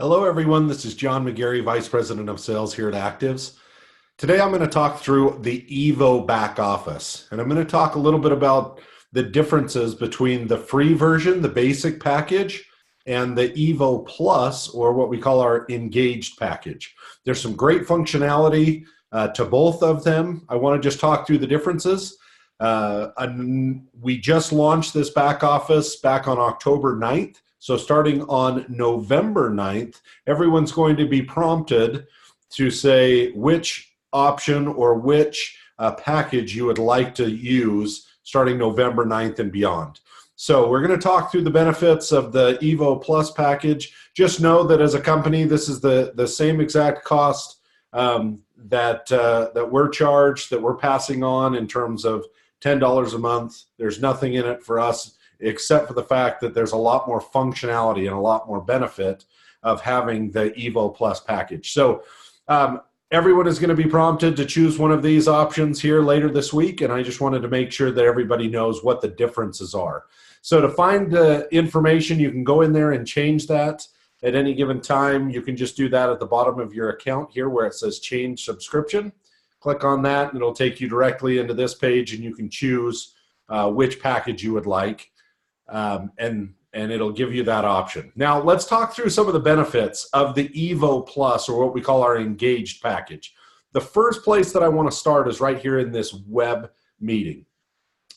Hello, everyone. This is Jon McGarry, Vice President of Sales here at ACTIVZ. Today, I'm going to talk through the EVO back office, and I'm going to talk a little bit about the differences between the free version, the basic package, and the EVO Plus, or what we call our engaged package. There's some great functionality to both of them. I want to just talk through the differences. We just launched this back office back on October 9th. So starting on November 9th, everyone's going to be prompted to say which option or which package you would like to use starting November 9th and beyond. So we're going to talk through the benefits of the EVO Plus package. Just know that as a company, this is the same exact cost that we're charged, that we're passing on in terms of $10 a month. There's nothing in it for us except for the fact that there's a lot more functionality and a lot more benefit of having the EVO Plus package. So everyone is going to be prompted to choose one of these options here later this week, and I just wanted to make sure that everybody knows what the differences are. So to find the information, you can go in there and change that at any given time. You can just do that at the bottom of your account here where it says change subscription. Click on that, and it'll take you directly into this page, and you can choose which package you would like. And it'll give you that option. Now, let's talk through some of the benefits of the EVO Plus, or what we call our engaged package. The first place that I want to start is right here in this web meeting.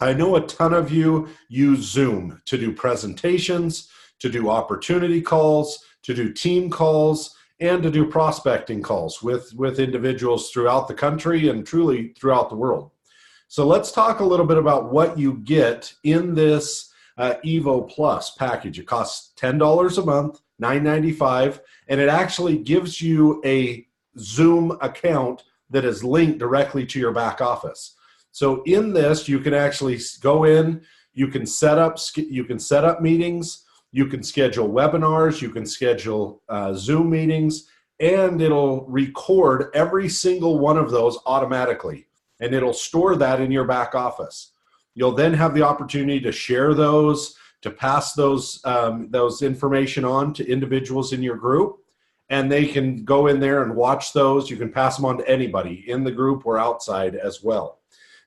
I know a ton of you use Zoom to do presentations, to do opportunity calls, to do team calls, and to do prospecting calls with individuals throughout the country and truly throughout the world. So let's talk a little bit about what you get in this EVO Plus package. It costs $10 a month, $9.95, and it actually gives you a Zoom account that is linked directly to your back office. So in this, you can actually go in, you can set up meetings, you can schedule webinars, you can schedule Zoom meetings, and it'll record every single one of those automatically, and it'll store that in your back office. You'll then have the opportunity to share those, to pass those information on to individuals in your group, and they can go in there and watch those. You can pass them on to anybody in the group or outside as well.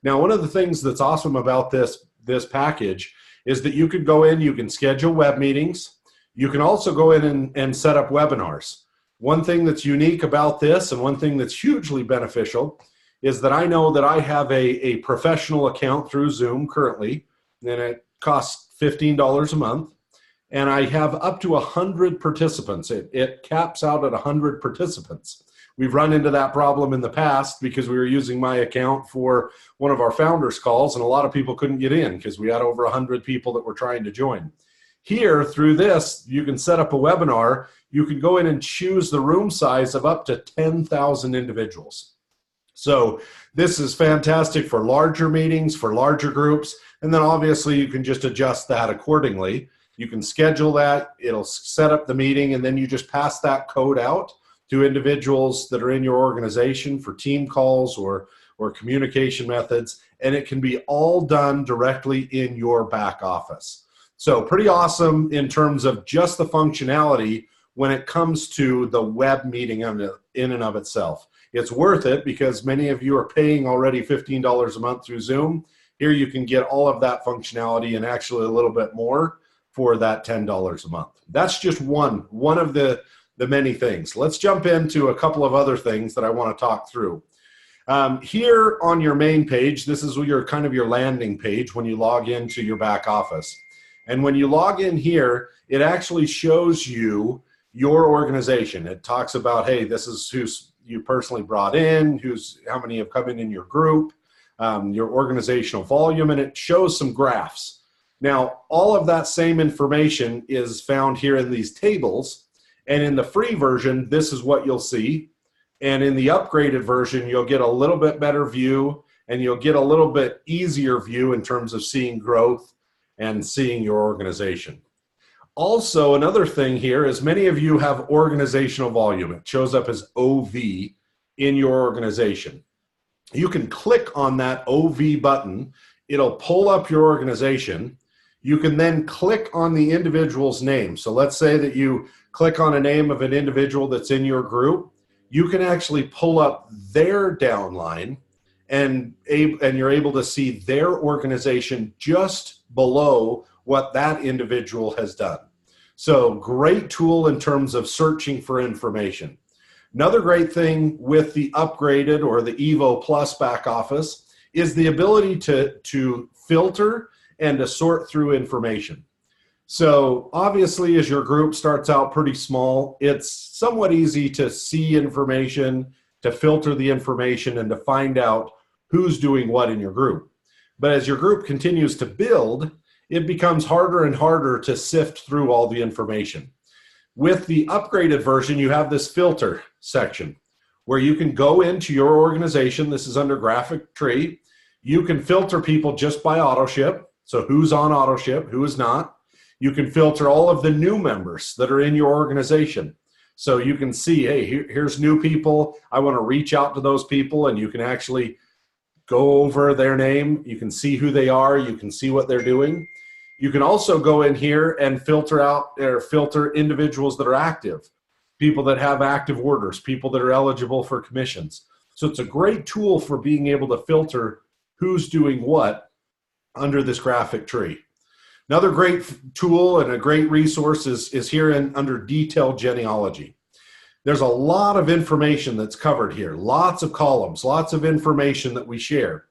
Now, one of the things that's awesome about this package is that you can go in, you can schedule web meetings. You can also go in and set up webinars. One thing that's unique about this, and one thing that's hugely beneficial, is that I know that I have a professional account through Zoom currently, and it costs $15 a month, and I have up to 100 participants. It caps out at 100 participants. We've run into that problem in the past because we were using my account for one of our founders' calls, and a lot of people couldn't get in because we had over 100 people that were trying to join. Here, through this, you can set up a webinar. You can go in and choose the room size of up to 10,000 individuals. So this is fantastic for larger meetings, for larger groups, and then obviously you can just adjust that accordingly. You can schedule that, it'll set up the meeting, and then you just pass that code out to individuals that are in your organization for team calls or communication methods, and it can be all done directly in your back office. So pretty awesome in terms of just the functionality when it comes to the web meeting in and of itself. It's worth it because many of you are paying already $15 a month through Zoom. Here you can get all of that functionality and actually a little bit more for that $10 a month. That's just one of the many things. Let's jump into a couple of other things that I want to talk through. Here on your main page, this is your kind of your landing page when you log into your back office. And when you log in here, it actually shows you your organization. It talks about, hey, this is who's you personally brought in, how many have come in your group, your organizational volume, and it shows some graphs. Now, all of that same information is found here in these tables, and in the free version, this is what you'll see, and in the upgraded version, you'll get a little bit better view, and you'll get a little bit easier view in terms of seeing growth and seeing your organization. Also, another thing here is many of you have organizational volume. It shows up as OV in your organization. You can click on that OV button. It'll pull up your organization. You can then click on the individual's name. So let's say that you click on a name of an individual that's in your group. You can actually pull up their downline and you're able to see their organization just below what that individual has done. So great tool in terms of searching for information. Another great thing with the upgraded or the EVO Plus back office is the ability to filter and to sort through information. So obviously, as your group starts out pretty small, it's somewhat easy to see information, to filter the information, and to find out who's doing what in your group. But as your group continues to build, it becomes harder and harder to sift through all the information. With the upgraded version, you have this filter section where you can go into your organization. This is under graphic tree. You can filter people just by auto ship. So who's on auto ship, who is not. You can filter all of the new members that are in your organization. So you can see, hey, here's new people. I want to reach out to those people, and you can actually go over their name. You can see who they are. You can see what they're doing. You can also go in here and filter out or filter individuals that are active, people that have active orders, people that are eligible for commissions. So it's a great tool for being able to filter who's doing what under this graphic tree. Another great tool and a great resource is here under detailed genealogy. There's a lot of information that's covered here, lots of columns, lots of information that we share.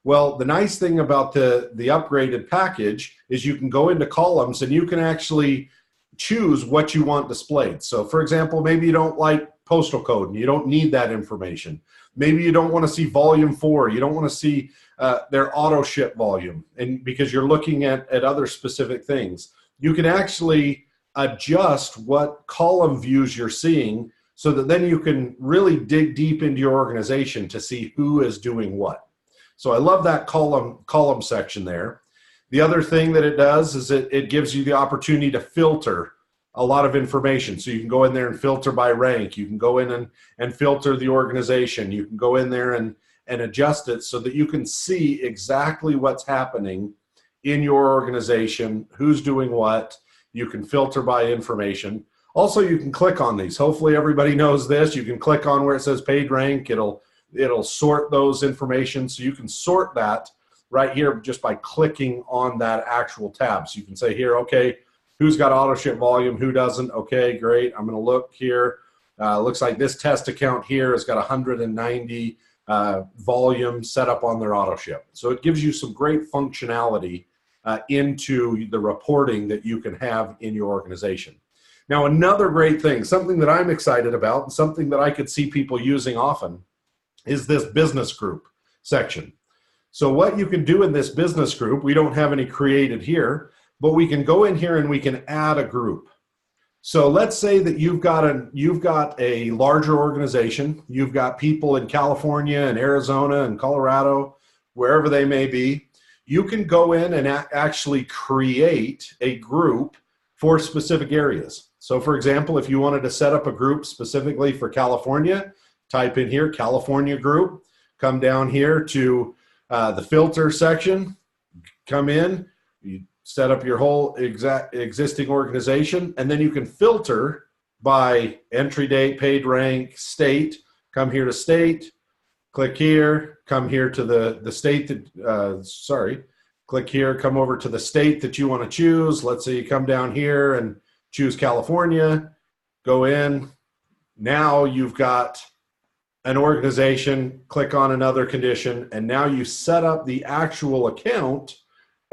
Well, the nice thing about the upgraded package is you can go into columns and you can actually choose what you want displayed. So for example, maybe you don't like postal code and you don't need that information. Maybe you don't want to see volume 4. You don't want to see their auto ship volume, and because you're looking at other specific things. You can actually adjust what column views you're seeing so that then you can really dig deep into your organization to see who is doing what. So I love that column section there. The other thing that it does is it gives you the opportunity to filter a lot of information. So you can go in there and filter by rank. You can go in and filter the organization. You can go in there and adjust it so that you can see exactly what's happening in your organization, who's doing what. You can filter by information. Also, you can click on these. Hopefully everybody knows this. You can click on where it says paid rank. It'll sort those information. So you can sort that right here just by clicking on that actual tab. So you can say here, okay, who's got auto ship volume, who doesn't? Okay, great. I'm going to look here. Looks like this test account here has got 190 volume set up on their auto ship. So it gives you some great functionality into the reporting that you can have in your organization. Now, another great thing, something that I'm excited about and something that I could see people using often is this business group section. So what you can do in this business group, we don't have any created here, but we can go in here and we can add a group. So let's say that you've got a larger organization. You've got people in California and Arizona and Colorado, wherever they may be. You can go in and actually create a group for specific areas. So for example, if you wanted to set up a group specifically for California, type in here, California group, come down here to the filter section, come in, you set up your whole existing organization, and then you can filter by entry date, paid rank, state. Come here to state, click here, come here to the state that, click here, come over to the state that you want to choose. Let's say you come down here and choose California, go in. Now you've got an organization, click on another condition, and now you set up the actual account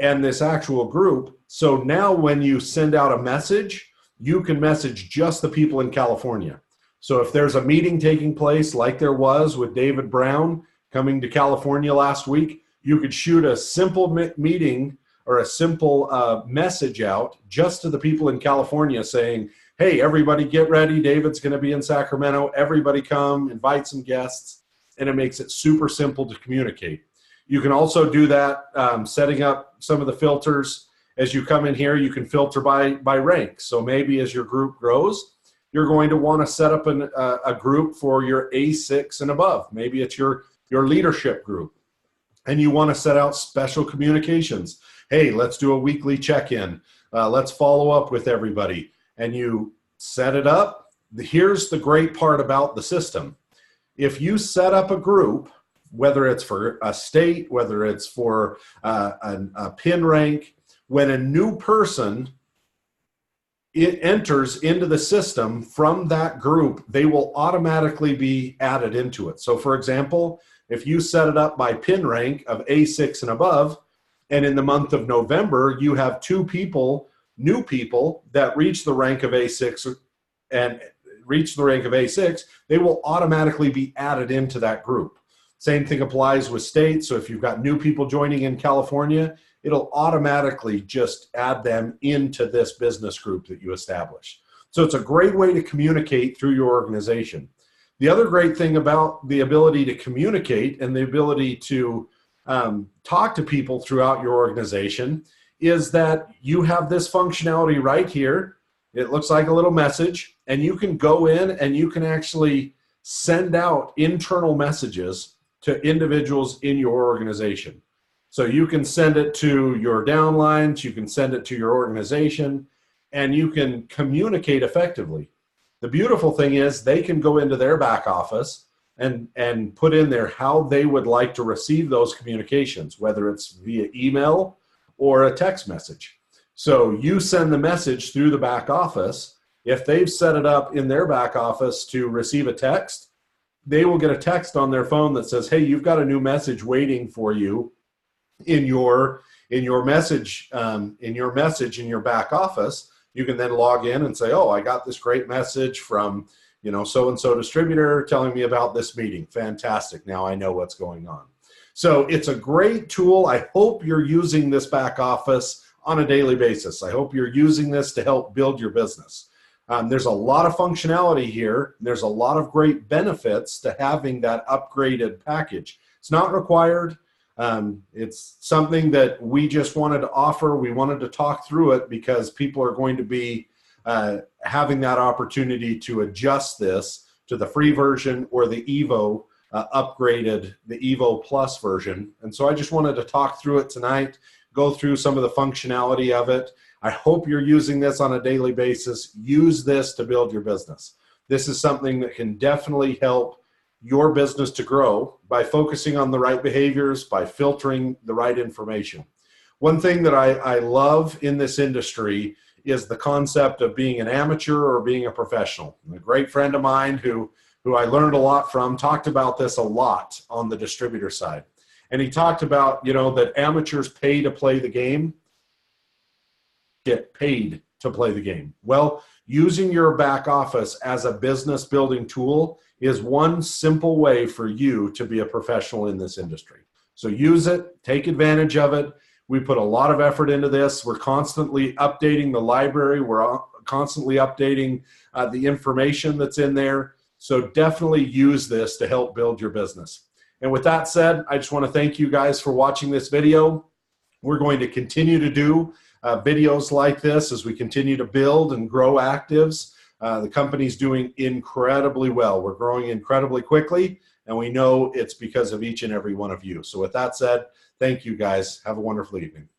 and this actual group. So now when you send out a message, you can message just the people in California. So if there's a meeting taking place like there was with David Brown coming to California last week, you could shoot a simple meeting or a simple message out just to the people in California saying, hey, everybody get ready. David's going to be in Sacramento. Everybody come, invite some guests. And it makes it super simple to communicate. You can also do that setting up some of the filters. As you come in here, you can filter by rank. So maybe as your group grows, you're going to want to set up a group for your A6 and above. Maybe it's your leadership group. And you want to set out special communications. hey, let's do a weekly check-in. Let's follow up with everybody. And you set it up. Here's the great part about the system. If you set up a group, whether it's for a state, whether it's for a pin rank, when a new person enters into the system from that group, they will automatically be added into it. So for example, if you set it up by pin rank of A6 and above, and in the month of November, you have 2 people, new people that reach the rank of A6 and reach the rank of A6, they will automatically be added into that group. Same thing applies with states. So if you've got new people joining in California, it'll automatically just add them into this business group that you establish. So it's a great way to communicate through your organization. The other great thing about the ability to communicate and the ability to talk to people throughout your organization is that you have this functionality right here. It looks like a little message, and you can go in and you can actually send out internal messages to individuals in your organization. So you can send it to your downlines, you can send it to your organization, and you can communicate effectively. The beautiful thing is they can go into their back office and put in there how they would like to receive those communications, whether it's via email or a text message. So you send the message through the back office. If they've set it up in their back office to receive a text, they will get a text on their phone that says, hey, you've got a new message waiting for you in your message in your back office. You can then log in and say, oh, I got this great message from, you know, so-and-so distributor telling me about this meeting. Fantastic. Now I know what's going on. So it's a great tool. I hope you're using this back office on a daily basis. I hope you're using this to help build your business. There's a lot of functionality here. There's a lot of great benefits to having that upgraded package. It's not required. It's something that we just wanted to offer. We wanted to talk through it because people are going to be having that opportunity to adjust this to the free version or the EVO upgraded, the EVO Plus version. And so I just wanted to talk through it tonight, go through some of the functionality of it. I hope you're using this on a daily basis. Use this to build your business. This is something that can definitely help your business to grow by focusing on the right behaviors, by filtering the right information. One thing that I love in this industry is the concept of being an amateur or being a professional. And a great friend of mine who I learned a lot from talked about this a lot on the distributor side. And he talked about, you know, that amateurs pay to play the game, get paid to play the game. Well, using your back office as a business building tool is one simple way for you to be a professional in this industry. So use it, take advantage of it. We put a lot of effort into this. We're constantly updating the library. We're constantly updating the information that's in there. So definitely use this to help build your business. And with that said, I just want to thank you guys for watching this video. We're going to continue to do videos like this as we continue to build and grow ACTIVZ. The company's doing incredibly well. We're growing incredibly quickly, and we know it's because of each and every one of you. So with that said, thank you guys. Have a wonderful evening.